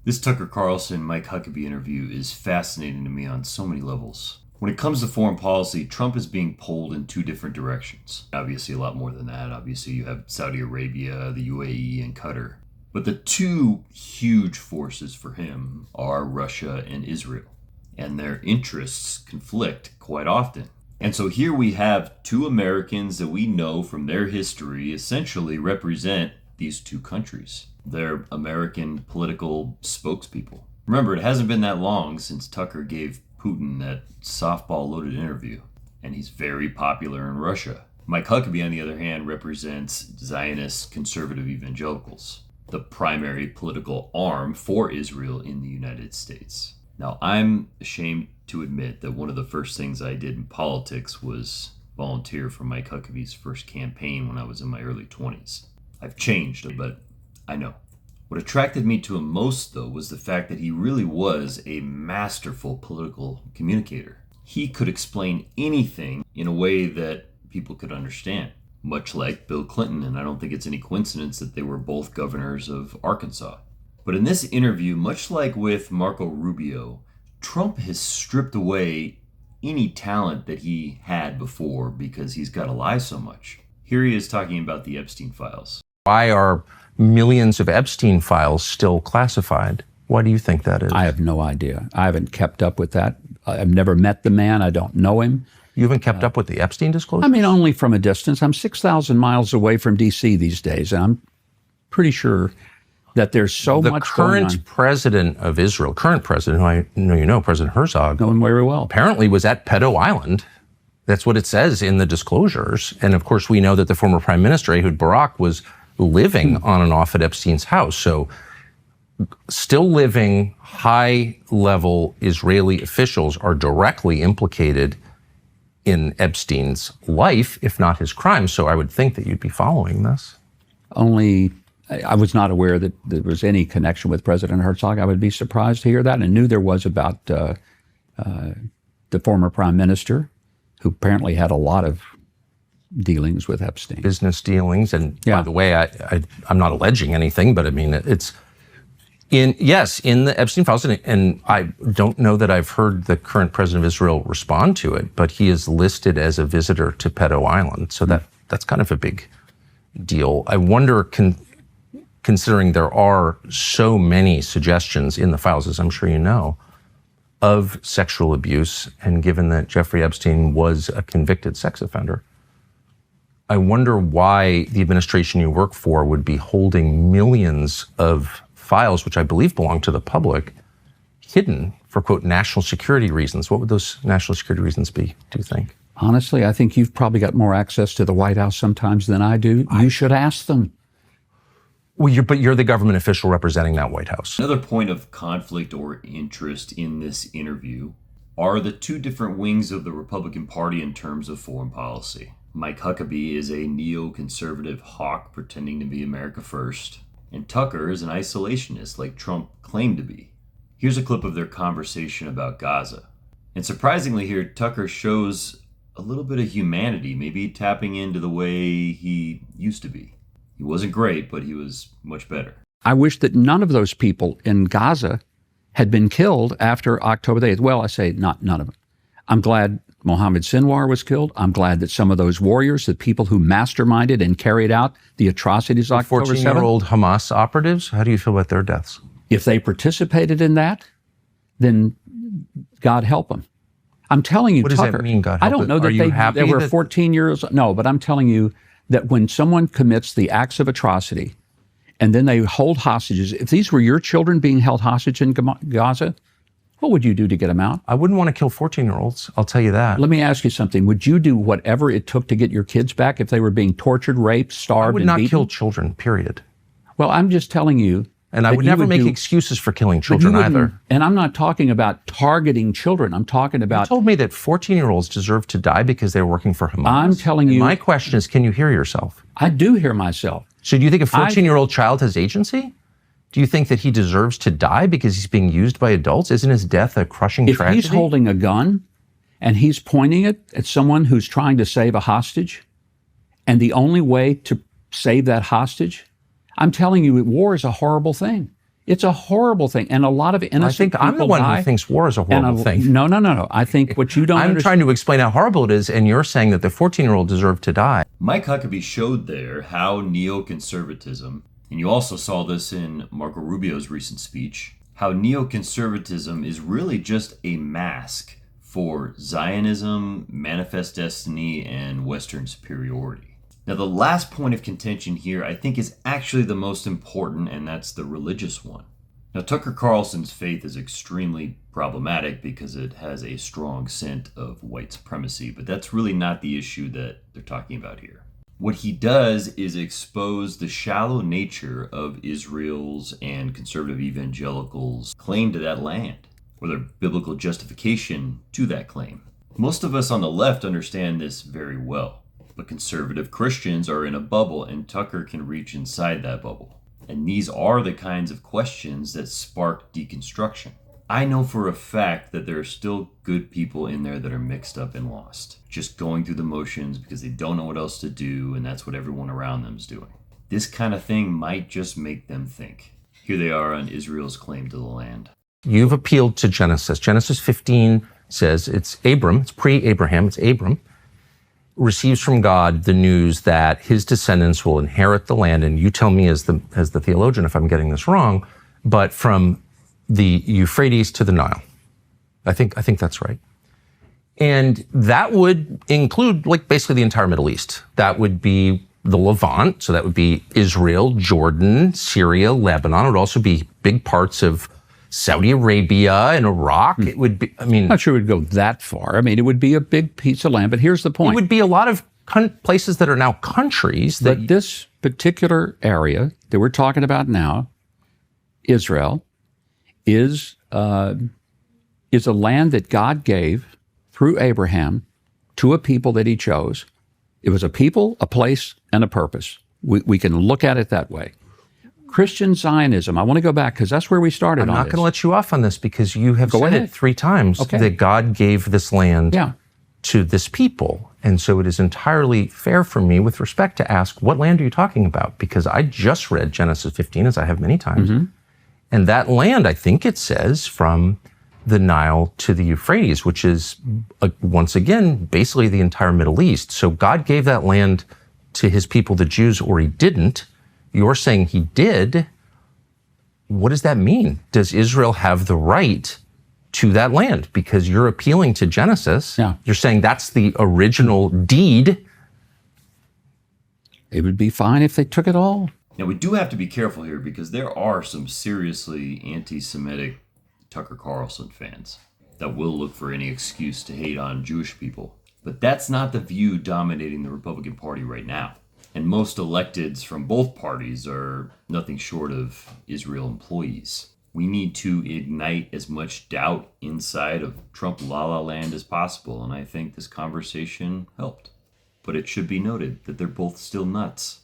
This Tucker Carlson Mike Huckabee interview is fascinating to me on so many levels. When it comes to foreign policy, Trump is being pulled in two different directions. Obviously, a lot more than that. Obviously, you have Saudi Arabia, the UAE, and Qatar. But the two huge forces for him are Russia and Israel. And their interests conflict quite often. And so here we have two Americans that we know from their history essentially represent these two countries. They're American political spokespeople. Remember, it hasn't been that long since Tucker gave Putin that softball-loaded interview, and he's very popular in Russia. Mike Huckabee, on the other hand, represents Zionist conservative evangelicals, the primary political arm for Israel in the United States. Now, I'm ashamed to admit that one of the first things I did in politics was volunteer for Mike Huckabee's first campaign when I was in my early 20s. I've changed, but I know. What attracted me to him most, though, was the fact that he really was a masterful political communicator. He could explain anything in a way that people could understand, much like Bill Clinton, and I don't think it's any coincidence that they were both governors of Arkansas. But in this interview, much like with Marco Rubio, Trump has stripped away any talent that he had before because he's got to lie so much. Here he is talking about the Epstein files. Why are millions of Epstein files still classified? Why do you think that is? I have no idea. I haven't kept up with that. I've never met the man. I don't know him. You haven't kept up with the Epstein disclosure? I mean, only from a distance. I'm 6,000 miles away from D.C. these days, and I'm pretty sure that there's so much going on. The current president of Israel, current president, who I know you know, President Herzog, Know him very well. apparently was at Pedo Island. That's what it says in the disclosures. And of course, we know that the former prime minister, Ehud Barak, was living on and off at Epstein's house. So still living high-level Israeli officials are directly implicated in Epstein's life, if not his crime. So I would think that you'd be following this. Only, I was not aware that there was any connection with President Herzog. I would be surprised to hear that, and knew there was about the former prime minister, who apparently had a lot of dealings with Epstein. Business dealings. And Yeah. by the way, I'm not alleging anything, but I mean, it's in the Epstein files. And I don't know that I've heard the current president of Israel respond to it, but he is listed as a visitor to Pedo Island. So that's kind of a big deal. I wonder, considering there are so many suggestions in the files, as I'm sure you know, of sexual abuse, and given that Jeffrey Epstein was a convicted sex offender, I wonder why the administration you work for would be holding millions of files, which I believe belong to the public, hidden for, quote, national security reasons. What would those national security reasons be, do you think? Honestly, I think you've probably got more access to the White House sometimes than I do. You should ask them. Well, but you're the government official representing that White House. Another point of conflict or interest in this interview are the two different wings of the Republican Party in terms of foreign policy. Mike Huckabee is a neoconservative hawk pretending to be America first, and Tucker is an isolationist like Trump claimed to be. Here's a clip of their conversation about Gaza. And surprisingly here, Tucker shows a little bit of humanity, maybe tapping into the way he used to be. He wasn't great, but he was much better. I wish that none of those people in Gaza had been killed after October the 8th. Well, I say not none of them. I'm glad Mohammed Sinwar was killed. I'm glad that some of those warriors, the people who masterminded and carried out the atrocities of October 7th. 14-year-old Hamas operatives, how do you feel about their deaths? If they participated in that, then God help them. I'm telling you, What does Tucker, that mean, God I help don't it? know Are that you happy they were that- 14 years. No, but I'm telling you that when someone commits the acts of atrocity and then they hold hostages, if these were your children being held hostage in Gaza, what would you do to get them out? I wouldn't want to kill 14-year-olds, I'll tell you that. Let me ask you something. Would you do whatever it took to get your kids back if they were being tortured, raped, starved, I would and not beaten? kill children, period. Well, I'm just telling you. And I that would you never make do- excuses for killing but you children wouldn't- either. And I'm not talking about targeting children. I'm talking You about. told me that 14-year-olds deserve to die because they were working for Hamas. I'm telling And you- my question is, can you hear yourself? I do hear myself. So do you think a 14-year-old child has agency? Do you think that he deserves to die because he's being used by adults? Isn't his death a crushing If tragedy? he's holding a gun and he's pointing it at someone who's trying to save a hostage, and the only way to save that hostage, I'm telling you, war is a horrible thing. It's a horrible thing, and a lot of innocent I think I'm the people one die. who thinks war is a horrible thing. No. I think what you don't I'm understand. trying to explain how horrible it is, and you're saying that the 14-year-old deserved to die. Mike Huckabee showed there how neoconservatism, and you also saw this in Marco Rubio's recent speech, how neoconservatism is really just a mask for Zionism, manifest destiny, and Western superiority. Now, the last point of contention here, I think, is actually the most important, and that's the religious one. Now, Tucker Carlson's faith is extremely problematic because it has a strong scent of white supremacy, but that's really not the issue that they're talking about here. What he does is expose the shallow nature of Israel's and conservative evangelicals' claim to that land, or their biblical justification to that claim. Most of us on the left understand this very well. But conservative Christians are in a bubble, and Tucker can reach inside that bubble. And these are the kinds of questions that spark deconstruction. I know for a fact that there are still good people in there that are mixed up and lost, just going through the motions because they don't know what else to do, and that's what everyone around them is doing. This kind of thing might just make them think. Here they are on Israel's claim to the land. You've appealed to Genesis. Genesis 15 says it's Abram, it's pre-Abraham, it's Abram, receives from God the news that his descendants will inherit the land. And you tell me as the theologian if I'm getting this wrong, but from the Euphrates to the Nile. I think that's right. And that would include like basically the entire Middle East. That would be the Levant. So that would be Israel, Jordan, Syria, Lebanon. It would also be big parts of Saudi Arabia and Iraq. It would be, Not sure it would go that far. It would be a big piece of land, but here's the point. It would be a lot of places that are now countries. But this particular area that we're talking about now, Israel, is a land that God gave through Abraham to a people that he chose. It was a people, a place, and a purpose. We can look at it that way. Christian Zionism, I want to go back because that's where we started. I'm not going to let you off on this because you have said it 3 times that God gave this land to this people. And so it is entirely fair for me with respect to ask, what land are you talking about? Because I just read Genesis 15, as I have many times. And that land, I think it says, from the Nile to the Euphrates, which is, once again, basically the entire Middle East. So God gave that land to his people, the Jews, or he didn't. You're saying he did. What does that mean? Does Israel have the right to that land? Because you're appealing to Genesis. You're saying that's the original deed. It would be fine if they took it all. Now, we do have to be careful here because there are some seriously anti-Semitic Tucker Carlson fans that will look for any excuse to hate on Jewish people. But that's not the view dominating the Republican Party right now. And most electeds from both parties are nothing short of Israel employees. We need to ignite as much doubt inside of Trump la-la land as possible, and I think this conversation helped. But it should be noted that they're both still nuts.